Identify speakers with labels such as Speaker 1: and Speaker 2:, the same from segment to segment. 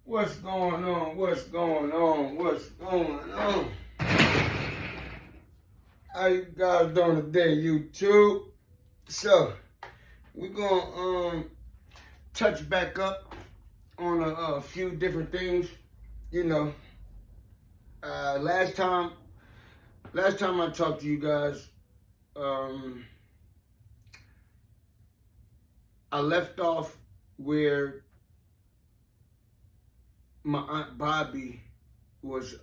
Speaker 1: What's going on? What's going on? What's going on? How you guys doing today, YouTube? So, we're gonna touch back up on a few different things. You know, last time I talked to you guys, I left off where my Aunt Bobby was,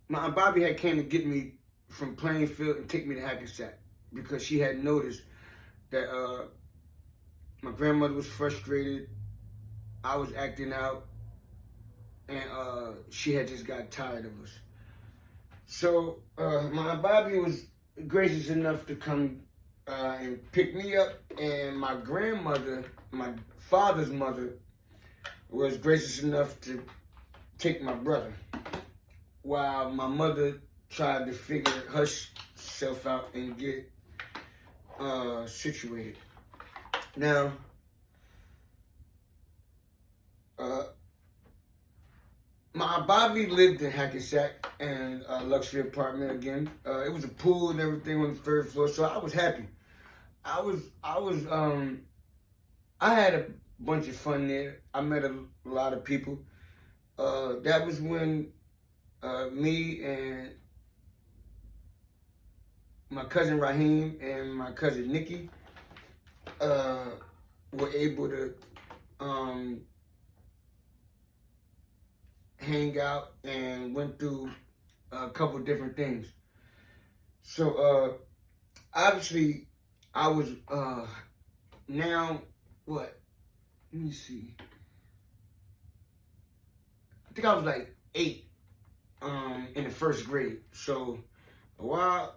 Speaker 1: my Aunt Bobby had came to get me from Plainfield and take me to Hackensack because she had noticed that my grandmother was frustrated, I was acting out, and she had just got tired of us. So my Aunt Bobby was gracious enough to come and pick me up, and my grandmother, my father's mother, was gracious enough to take my brother, while my mother tried to figure herself out and get situated. Now, my Bobby lived in Hackensack and a luxury apartment again. It was a pool and everything on the third floor, so I was happy. I had a bunch of fun there. I met a lot of people. That was when me and my cousin Raheem and my cousin Nikki were able to hang out and went through a couple different things. So obviously I was now what? Let me see. I think I was like 8 in the first grade. So while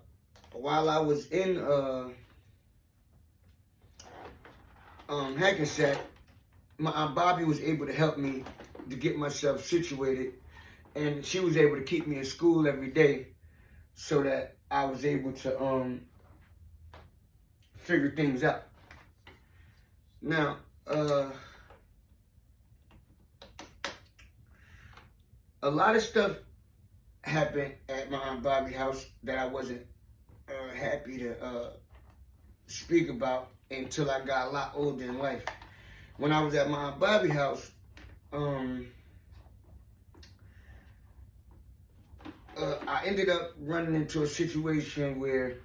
Speaker 1: I was in Hackensack, my Aunt Bobby was able to help me to get myself situated, and she was able to keep me in school every day so that I was able to figure things out. Now, a lot of stuff happened at my Aunt Bobby's house that I wasn't happy to speak about until I got a lot older in life. When I was at my Aunt Bobby's house, I ended up running into a situation where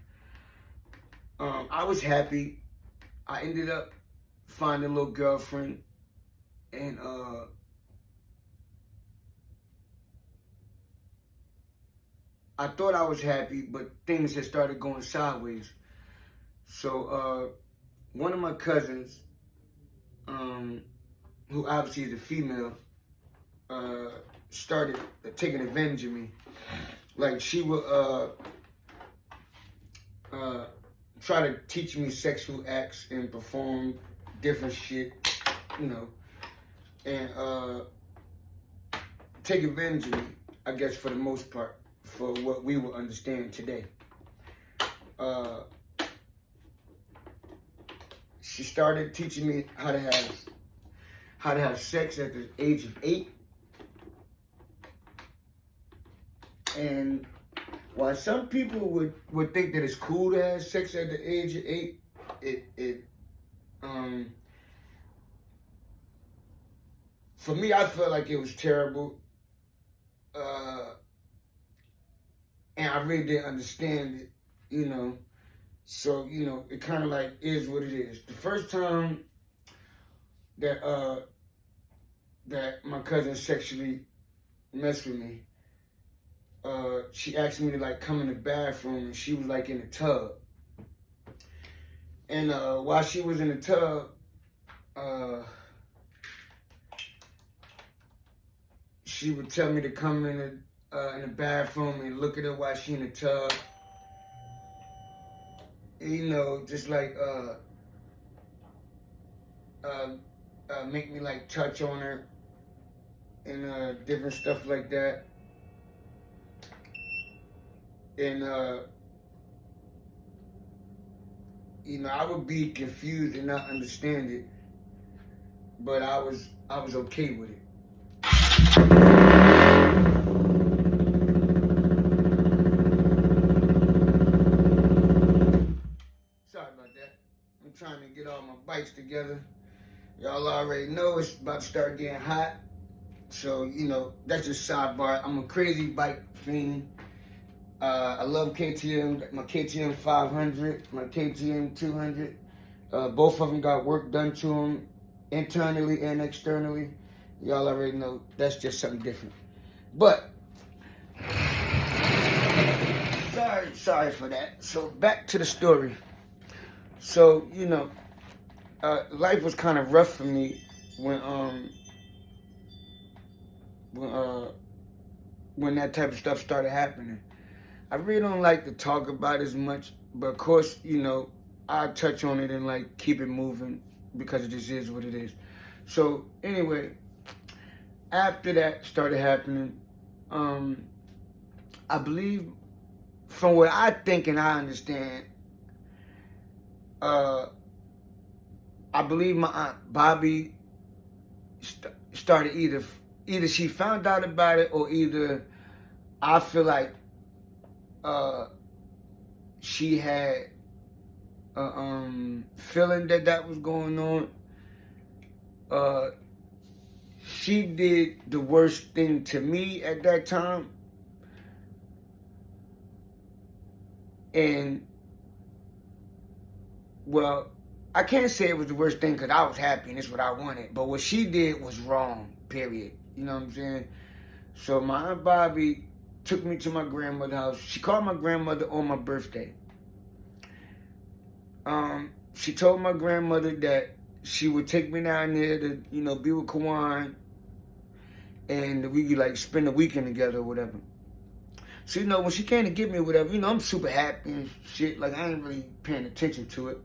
Speaker 1: I was happy. I ended up finding a little girlfriend, and I thought I was happy, but things had started going sideways. So one of my cousins, who obviously is a female, started taking advantage of me. Like, she would try to teach me sexual acts and perform different shit, you know, and take advantage of me, I guess, for the most part, for what we will understand today. She started teaching me how to have sex at the age of 8. And while some people would think that it's cool to have sex at the age of 8, for me, I felt like it was terrible. And I really didn't understand it, you know. So, you know, it kind of like is what it is. The first time that that my cousin sexually messed with me, she asked me to like come in the bathroom, and she was like in the tub. And while she was in the tub, she would tell me to come in the bathroom and look at her while she in the tub. You know, just like make me like touch on her and different stuff like that. And you know, I would be confused and not understand it. but I was okay with it. Sorry about that. I'm trying to get all my bikes together. Y'all already know it's about to start getting hot. So, you know, that's just sidebar. I'm a crazy bike fiend. I love KTM, my KTM 500, my KTM 200. Both of them got work done to them internally and externally. Y'all already know that's just something different. But, sorry for that. So, back to the story. So, you know, life was kind of rough for me when that type of stuff started happening. I really don't like to talk about it as much, but of course, you know, I touch on it and like keep it moving because it just is what it is. So anyway, after that started happening, I believe, from what I think and I understand, I believe my aunt Bobby started either she found out about it, or either I feel like she had a feeling that was going on. She did the worst thing to me at that time, and well, I can't say it was the worst thing because I was happy and it's what I wanted, but what she did was wrong, period. You know what I'm saying? So my Aunt Bobby took me to my grandmother's house. She called my grandmother on my birthday. She told my grandmother that she would take me down there to, you know, be with Kawan, and we could like spend the weekend together or whatever. So, you know, when she came to get me or whatever, you know, I'm super happy and shit. Like, I ain't really paying attention to it.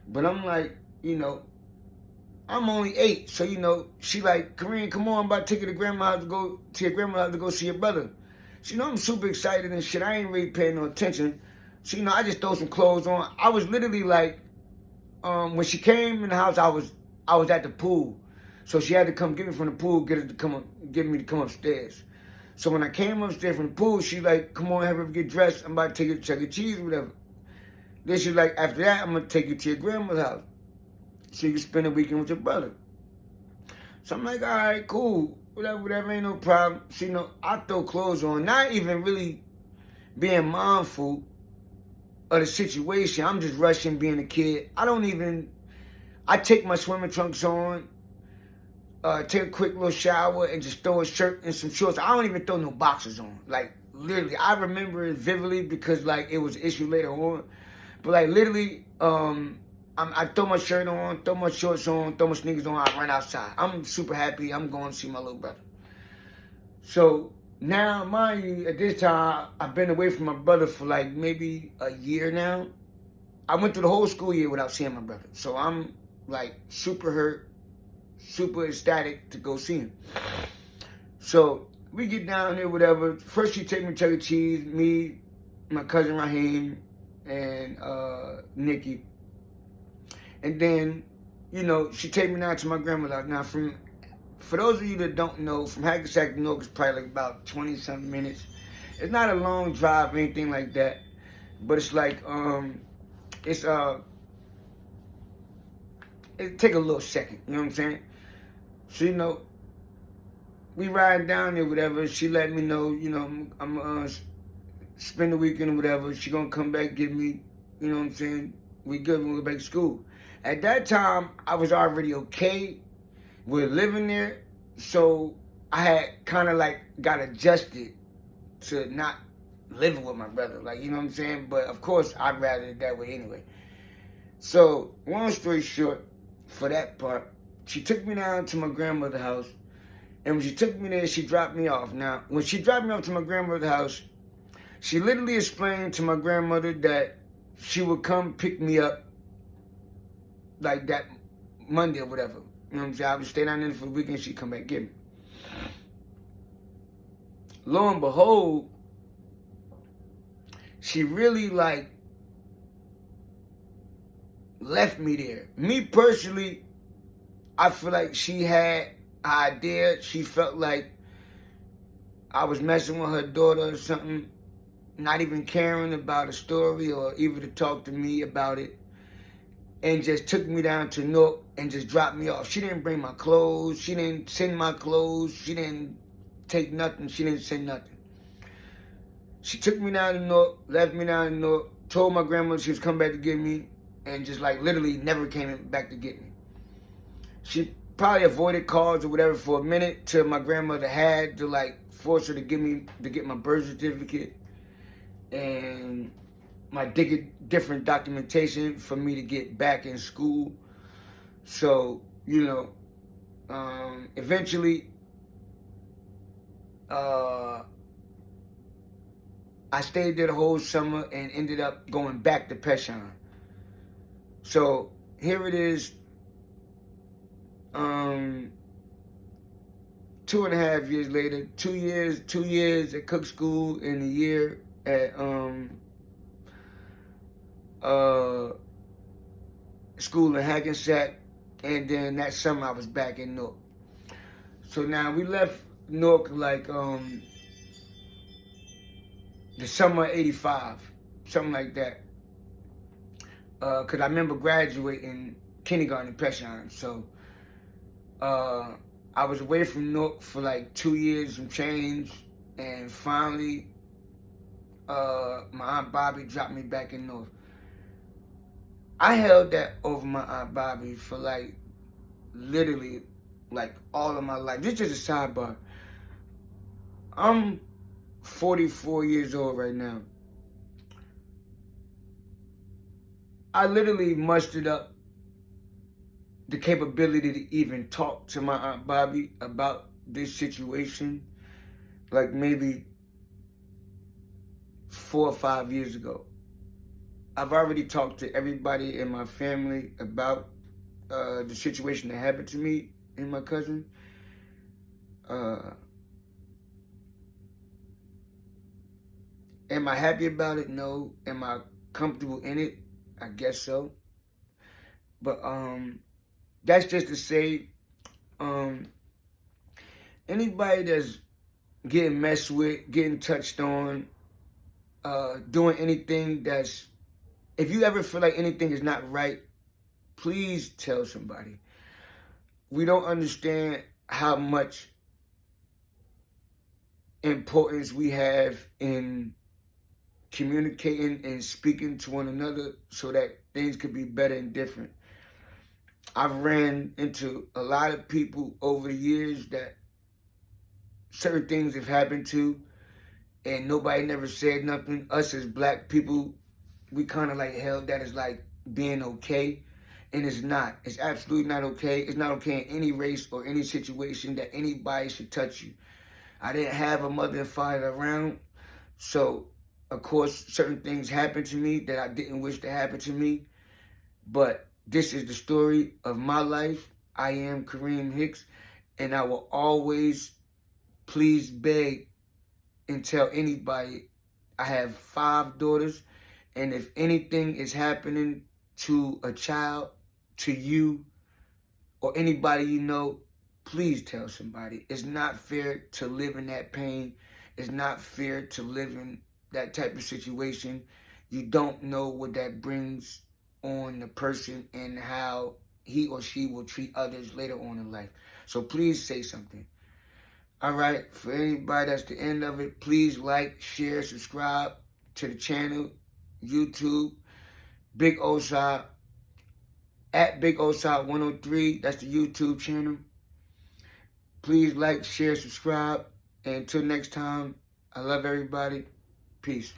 Speaker 1: But I'm like, you know, I'm only 8. So, you know, she like, Kareem, come on, I'm about to take you to grandma's house to your grandma's house to go see your brother. So, you know, I'm super excited and shit. I ain't really paying no attention. So, you know, I just throw some clothes on. I was literally like, when she came in the house, I was at the pool. So she had to come get me from the pool, get me to come upstairs. So when I came upstairs from the pool, she like, come on, have her get dressed. I'm about to take you to Chuck E. Cheese or whatever. Then she's like, after that, I'm going to take you to your grandma's house so you can spend the weekend with your brother. So I'm like, all right, cool. Whatever, ain't no problem. So, you know, I throw clothes on, not even really being mindful of the situation. I'm just rushing being a kid. I take my swimming trunks on, take a quick little shower, and just throw a shirt and some shorts. I don't even throw no boxers on. Like, literally, I remember it vividly because, like, it was an issue later on. But, like, literally, I throw my shirt on, throw my shorts on, throw my sneakers on, I run outside. I'm super happy. I'm going to see my little brother. So, now, mind you, at this time, I've been away from my brother for, like, maybe a year now. I went through the whole school year without seeing my brother. So, I'm, like, super hurt, super ecstatic to go see him. So, we get down there, whatever. First, she take me to Chuck E. Cheese, me, my cousin Raheem, and Nikki. And then, you know, she take me down to my grandmother's house. Now, for those of you that don't know, from Hackensack to Newark is probably like about 20-something minutes. It's not a long drive or anything like that. But it's like, it take a little second, you know what I'm saying? So, you know, we riding down there, whatever. She let me know, you know, I'm spend the weekend or whatever. She gonna come back, get me, you know what I'm saying? We good when we go back to school. At that time, I was already okay with living there. So I had kind of like got adjusted to not living with my brother. Like, you know what I'm saying? But of course, I'd rather it that way anyway. So, long story short, for that part, she took me down to my grandmother's house. And when she took me there, she dropped me off. Now, when she dropped me off to my grandmother's house, she literally explained to my grandmother that she would come pick me up like that Monday or whatever. You know what I'm saying? I would stay down there for the weekend, she'd come back and get me. Lo and behold, she really like left me there. Me personally, I feel like she had an idea. She felt like I was messing with her daughter or something, not even caring about a story or even to talk to me about it, and just took me down to Newark and just dropped me off. She didn't bring my clothes. She didn't send my clothes. She didn't take nothing. She didn't send nothing. She took me down to Newark, left me down to Newark, told my grandmother she was coming back to get me, and just like literally never came back to get me. She probably avoided calls or whatever for a minute till my grandmother had to like force her to get my birth certificate and my different documentation for me to get back in school. So, you know, eventually, I stayed there the whole summer and ended up going back to Peshawn. So here it is, 2.5 years later, 2 years at Cook School and a year at school in Hackensack, and then that summer I was back in Newark. So now we left Newark like the summer of '85, something like that. Cause I remember graduating kindergarten in Peshawn. So I was away from Newark for like 2 years and change, and finally my Aunt Bobby dropped me back in North. I held that over my Aunt Bobby for like literally like all of my life. This is a sidebar. I'm 44 years old right now. I literally mustered up the capability to even talk to my Aunt Bobby about this situation like maybe 4 or 5 years ago. I've already talked to everybody in my family about the situation that happened to me and my cousin. Am I happy about it? No. Am I comfortable in it? I guess so. But that's just to say, anybody that's getting messed with, getting touched on, doing anything that's, if you ever feel like anything is not right, please tell somebody. We don't understand how much importance we have in communicating and speaking to one another so that things could be better and different. I've ran into a lot of people over the years that certain things have happened to, and nobody never said nothing. Us as black people, we kind of like held that as like being okay, and it's not. It's absolutely not okay. It's not okay in any race or any situation that anybody should touch you. I didn't have a mother and father around, so of course certain things happened to me that I didn't wish to happen to me, but this is the story of my life. I am KareemHicks, and I will always please beg and tell anybody, I have 5 daughters, and if anything is happening to a child, to you, or anybody you know, please tell somebody. It's not fair to live in that pain. It's not fair to live in that type of situation. You don't know what that brings on the person and how he or she will treat others later on in life. So please say something. All right, for anybody that's the end of it, please like, share, subscribe to the channel, YouTube, Big OSA, at Big OSA 103. That's the YouTube channel. Please like, share, subscribe. And until next time, I love everybody. Peace.